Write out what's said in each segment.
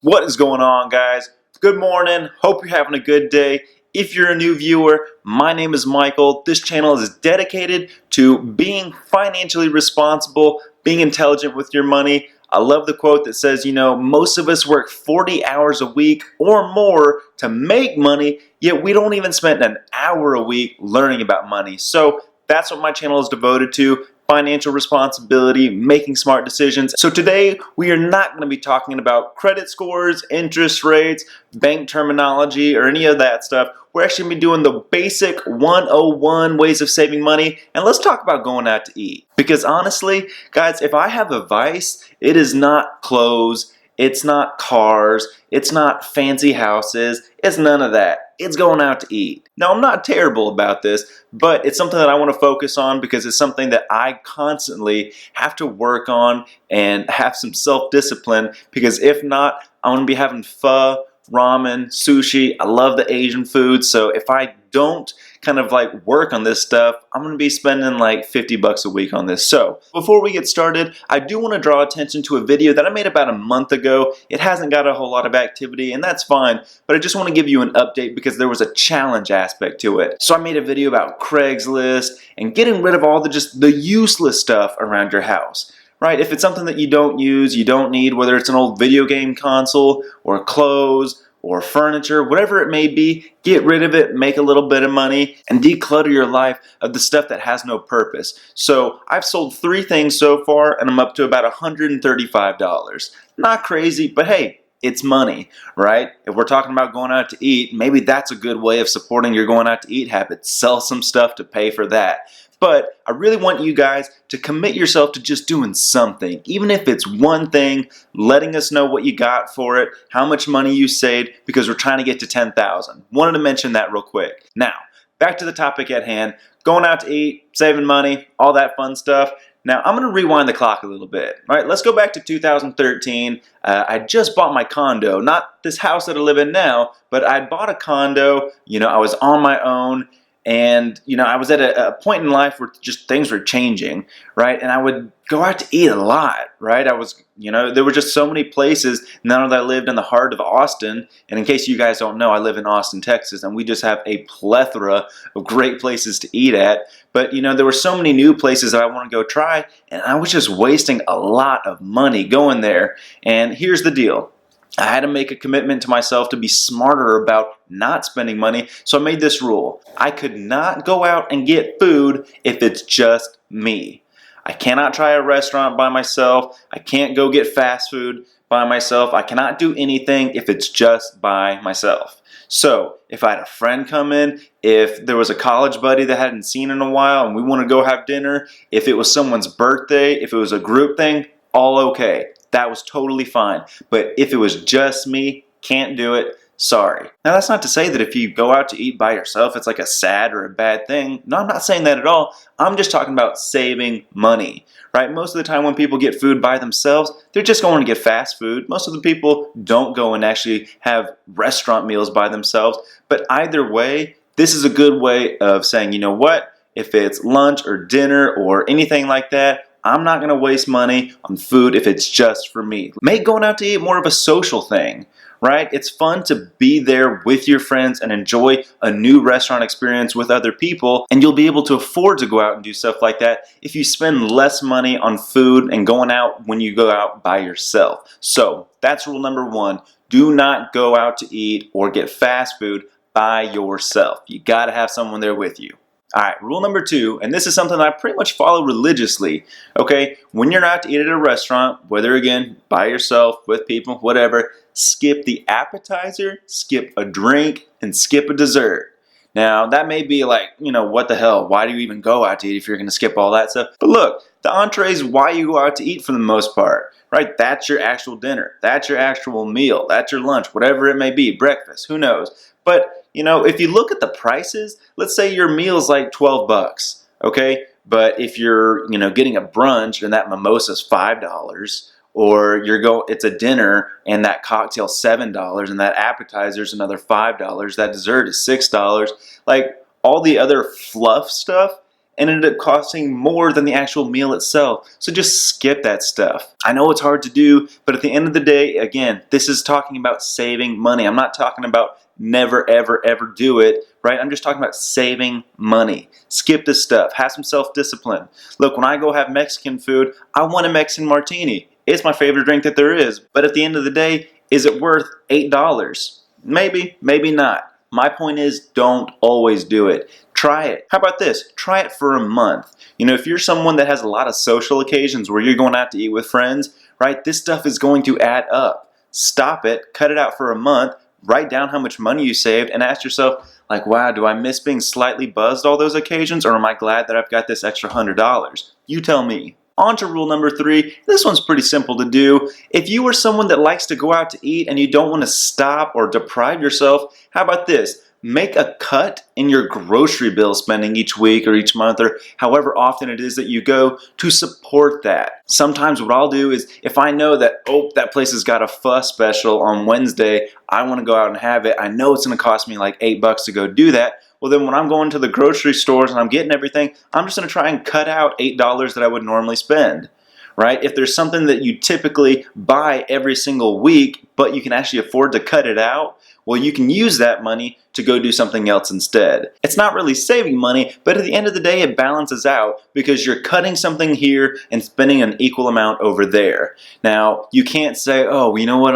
What is going on, guys? Good morning. Hope you're having a good day. If you're a new viewer, my name is Michael. This channel is dedicated to being financially responsible, being intelligent with your money. I love the quote that says, most of us work 40 hours a week or more to make money, yet we don't even spend an hour a week learning about money. So that's what my channel is devoted to. Financial responsibility, making smart decisions. So today we are not going to be talking about credit scores, interest rates, bank terminology, or any of that stuff. We're actually going to be doing the basic 101 ways of saving money, and let's talk about going out to eat. Because honestly, guys, if I have a vice, it is not clothes, it's not cars, it's not fancy houses, it's none of that. It's going out to eat. Now, I'm not terrible about this, but it's something that I want to focus on because it's something that I constantly have to work on and have some self-discipline, because if not, I'm going to be having pho, ramen, sushi. I love the Asian food, so if I don't kind of work on this stuff, I'm going to be spending like 50 bucks a week on this. So before we get started, I do want to draw attention to a video that I made about a month ago. It hasn't got a whole lot of activity, and that's fine, but I just want to give you an update because there was a challenge aspect to it. So I made a video about Craigslist and getting rid of all the useless stuff around your house. Right? If it's something that you don't use, you don't need, whether it's an old video game console or clothes or furniture, whatever it may be, get rid of it, make a little bit of money, and declutter your life of the stuff that has no purpose. So I've sold 3 things so far, and I'm up to about $135. Not crazy, but hey, it's money, right? If we're talking about going out to eat, maybe that's a good way of supporting your going out to eat habit. Sell some stuff to pay for that. But I really want you guys to commit yourself to just doing something, even if it's one thing, letting us know what you got for it, how much money you saved, because we're trying to get to 10,000. Wanted to mention that real quick. Now, back to the topic at hand, going out to eat, saving money, all that fun stuff. Now, I'm going to rewind the clock a little bit. All right, let's go back to 2013. I just bought my condo, not this house that I live in now, but I bought a condo. I was on my own. And, I was at a point in life where just things were changing, right? And I would go out to eat a lot, right? There were just so many places now that I lived in the heart of Austin. And in case you guys don't know, I live in Austin, Texas, and we just have a plethora of great places to eat at. But, there were so many new places that I want to go try, and I was just wasting a lot of money going there. And here's the deal. I had to make a commitment to myself to be smarter about not spending money, so I made this rule. I could not go out and get food if it's just me. I cannot try a restaurant by myself. I can't go get fast food by myself. I cannot do anything if it's just by myself. So if I had a friend come in, if there was a college buddy that I hadn't seen in a while and we want to go have dinner, if it was someone's birthday, if it was a group thing, all okay. That was totally fine. But if it was just me, can't do it, sorry. Now that's not to say that if you go out to eat by yourself, it's like a sad or a bad thing. No, I'm not saying that at all. I'm just talking about saving money, right? Most of the time when people get food by themselves, they're just going to get fast food. Most of the people don't go and actually have restaurant meals by themselves. But either way, this is a good way of saying, you know what? If it's lunch or dinner or anything like that, I'm not going to waste money on food if it's just for me. Make going out to eat more of a social thing, right? It's fun to be there with your friends and enjoy a new restaurant experience with other people, and you'll be able to afford to go out and do stuff like that if you spend less money on food and going out when you go out by yourself. So that's rule number 1. Do not go out to eat or get fast food by yourself. You got to have someone there with you. Alright, rule number 2, and this is something I pretty much follow religiously, okay? When you're out to eat at a restaurant, whether again, by yourself, with people, whatever, skip the appetizer, skip a drink, and skip a dessert. Now, that may be like, what the hell? Why do you even go out to eat if you're going to skip all that stuff? But look, the entree is why you go out to eat for the most part, right? That's your actual dinner. That's your actual meal. That's your lunch, whatever it may be, breakfast, who knows? But, if you look at the prices, let's say your meal is like 12 bucks, okay? But if you're, getting a brunch and that mimosa's $5, or it's a dinner and that cocktail's $7 and that appetizer's another $5, that dessert is $6, like all the other fluff stuff and ended up costing more than the actual meal itself. So just skip that stuff. I know it's hard to do, but at the end of the day, again, this is talking about saving money. I'm not talking about never, ever, ever do it, right? I'm just talking about saving money. Skip this stuff. Have some self-discipline. Look, when I go have Mexican food, I want a Mexican martini. It's my favorite drink that there is. But at the end of the day, is it worth $8? Maybe, maybe not. My point is, don't always do it. Try it. How about this? Try it for a month. You know, if you're someone that has a lot of social occasions where you're going out to eat with friends, right, this stuff is going to add up. Stop it, cut it out for a month, write down how much money you saved, and ask yourself, like, wow, do I miss being slightly buzzed all those occasions, or am I glad that I've got this extra $100? You tell me. On to rule number 3. This one's pretty simple to do. If you are someone that likes to go out to eat and you don't want to stop or deprive yourself, how about this? Make a cut in your grocery bill spending each week or each month or however often it is that you go to support that. Sometimes what I'll do is if I know that, oh, that place has got a pho special on Wednesday, I want to go out and have it. I know it's going to cost me like $8 to go do that. Well, then when I'm going to the grocery stores and I'm getting everything, I'm just going to try and cut out $8 that I would normally spend. Right? If there's something that you typically buy every single week, but you can actually afford to cut it out, well, you can use that money to go do something else instead. It's not really saving money, but at the end of the day, it balances out because you're cutting something here and spending an equal amount over there. Now, you can't say, oh, you know what,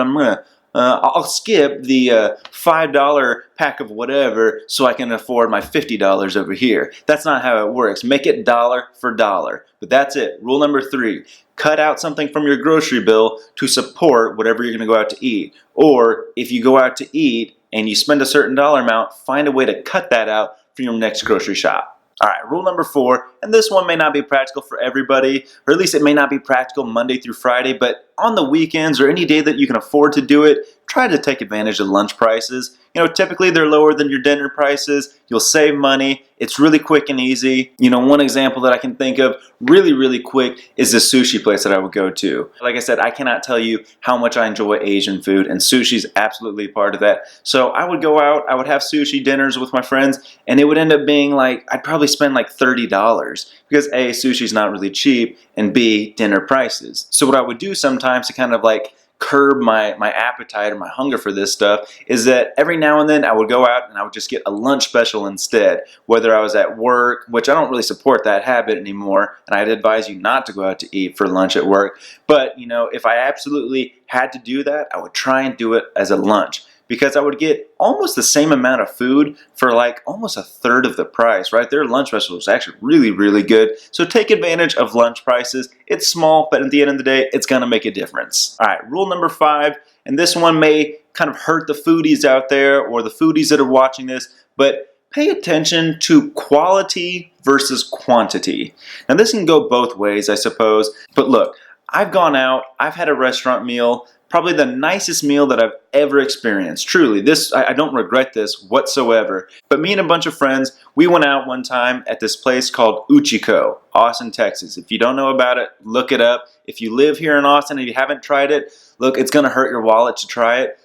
I'll skip the $5 pack of whatever so I can afford my $50 over here. That's not how it works. Make it dollar for dollar. But that's it. Rule number 3. Cut out something from your grocery bill to support whatever you're going to go out to eat. Or if you go out to eat and you spend a certain dollar amount, find a way to cut that out from your next grocery shop. All right, rule number 4, and this one may not be practical for everybody, or at least it may not be practical Monday through Friday, but on the weekends or any day that you can afford to do it, try to take advantage of lunch prices. You know, typically they're lower than your dinner prices. You'll save money. It's really quick and easy. You know, one example that I can think of really quick is the sushi place that I would go to. Like I said, I cannot tell you how much I enjoy Asian food, and sushi is absolutely a part of that. So I would go out, I would have sushi dinners with my friends, and it would end up being like, I'd probably spend like $30 because A, sushi's not really cheap, and B, dinner prices. So what I would do sometimes to kind of like curb my appetite or my hunger for this stuff is that every now and then I would go out and I would just get a lunch special instead, whether I was at work, which I don't really support that habit anymore, and I'd advise you not to go out to eat for lunch at work. But you know, if I absolutely had to do that, I would try and do it as a lunch, because I would get almost the same amount of food for like almost a third of the price, right? Their lunch special is actually really good. So take advantage of lunch prices. It's small, but at the end of the day, it's gonna make a difference. All right, rule number 5, and this one may kind of hurt the foodies out there or the foodies that are watching this, but pay attention to quality versus quantity. Now this can go both ways, I suppose, but look, I've gone out, I've had a restaurant meal, probably the nicest meal that I've ever experienced. Truly, I don't regret this whatsoever. But me and a bunch of friends, we went out one time at this place called Uchiko, Austin, Texas. If you don't know about it, look it up. If you live here in Austin and you haven't tried it, look, it's gonna hurt your wallet to try it,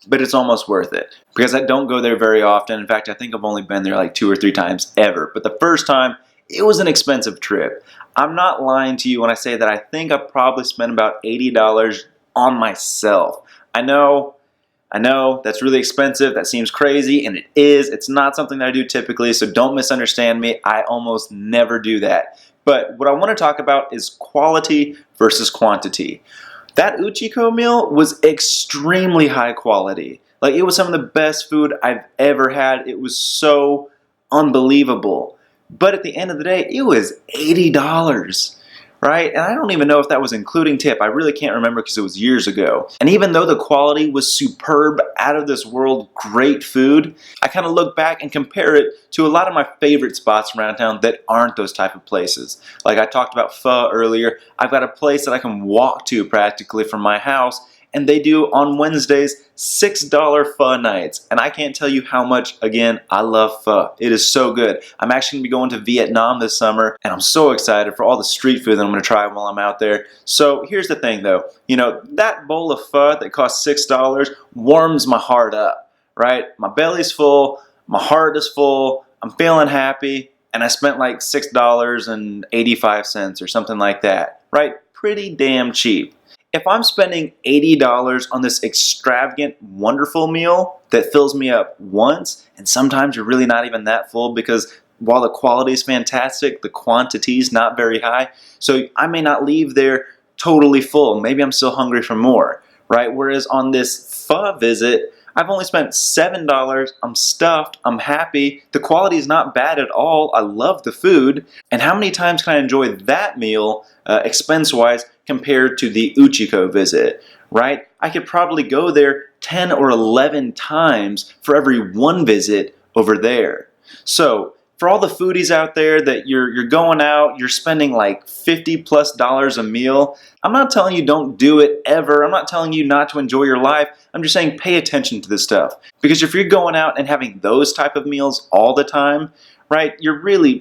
but it's almost worth it. Because I don't go there very often. In fact, I think I've only been there like 2 or 3 times ever. But the first time, it was an expensive trip. I'm not lying to you when I say that I think I probably spent about $80 on myself. I know that's really expensive, that seems crazy, and it is. It's not something that I do typically, so don't misunderstand me. I almost never do that. But what I want to talk about is quality versus quantity. That Uchiko meal was extremely high quality. Like, it was some of the best food I've ever had. It was so unbelievable. But at the end of the day, it was $80. Right? And I don't even know if that was including tip. I really can't remember because it was years ago. And even though the quality was superb, out of this world, great food, I kind of look back and compare it to a lot of my favorite spots around town that aren't those type of places. Like I talked about pho earlier. I've got a place that I can walk to practically from my house, and they do on Wednesdays $6 pho nights. And I can't tell you how much, again, I love pho. It is so good. I'm actually going to be going to Vietnam this summer, and I'm so excited for all the street food that I'm going to try while I'm out there. So here's the thing though, you know, that bowl of pho that costs $6 warms my heart up, right? My belly's full, my heart is full, I'm feeling happy, and I spent like $6.85 or something like that, right? Pretty damn cheap. If I'm spending $80 on this extravagant, wonderful meal that fills me up once, and sometimes you're really not even that full because while the quality is fantastic, the quantity is not very high, so I may not leave there totally full. Maybe I'm still hungry for more, right? Whereas on this pho visit, I've only spent $7, I'm stuffed, I'm happy, the quality is not bad at all, I love the food, and how many times can I enjoy that meal expense-wise compared to the Uchiko visit, right? I could probably go there 10 or 11 times for every one visit over there. So, for all the foodies out there that you're going out, you're spending like $50+ a meal, I'm not telling you don't do it ever. I'm not telling you not to enjoy your life. I'm just saying pay attention to this stuff. Because if you're going out and having those type of meals all the time, right, you're really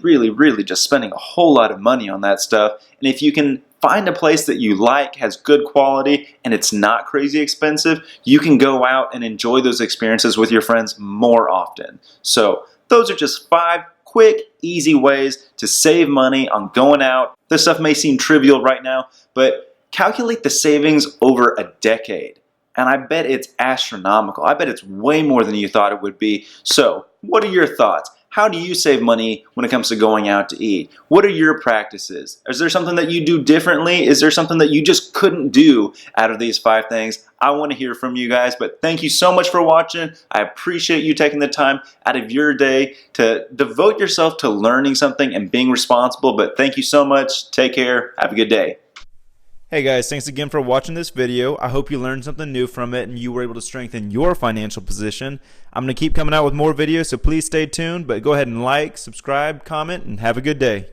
just spending a whole lot of money on that stuff. And if you can find a place that you like, has good quality, and it's not crazy expensive, you can go out and enjoy those experiences with your friends more often. So those are just 5 quick, easy ways to save money on going out. This stuff may seem trivial right now, but calculate the savings over a decade. And I bet it's astronomical. I bet it's way more than you thought it would be. So, what are your thoughts? How do you save money when it comes to going out to eat? What are your practices? Is there something that you do differently? Is there something that you just couldn't do out of these 5 things? I want to hear from you guys, but thank you so much for watching. I appreciate you taking the time out of your day to devote yourself to learning something and being responsible, but thank you so much. Take care. Have a good day. Hey guys, thanks again for watching this video. I hope you learned something new from it and you were able to strengthen your financial position. I'm going to keep coming out with more videos, so please stay tuned, but go ahead and like, subscribe, comment, and have a good day.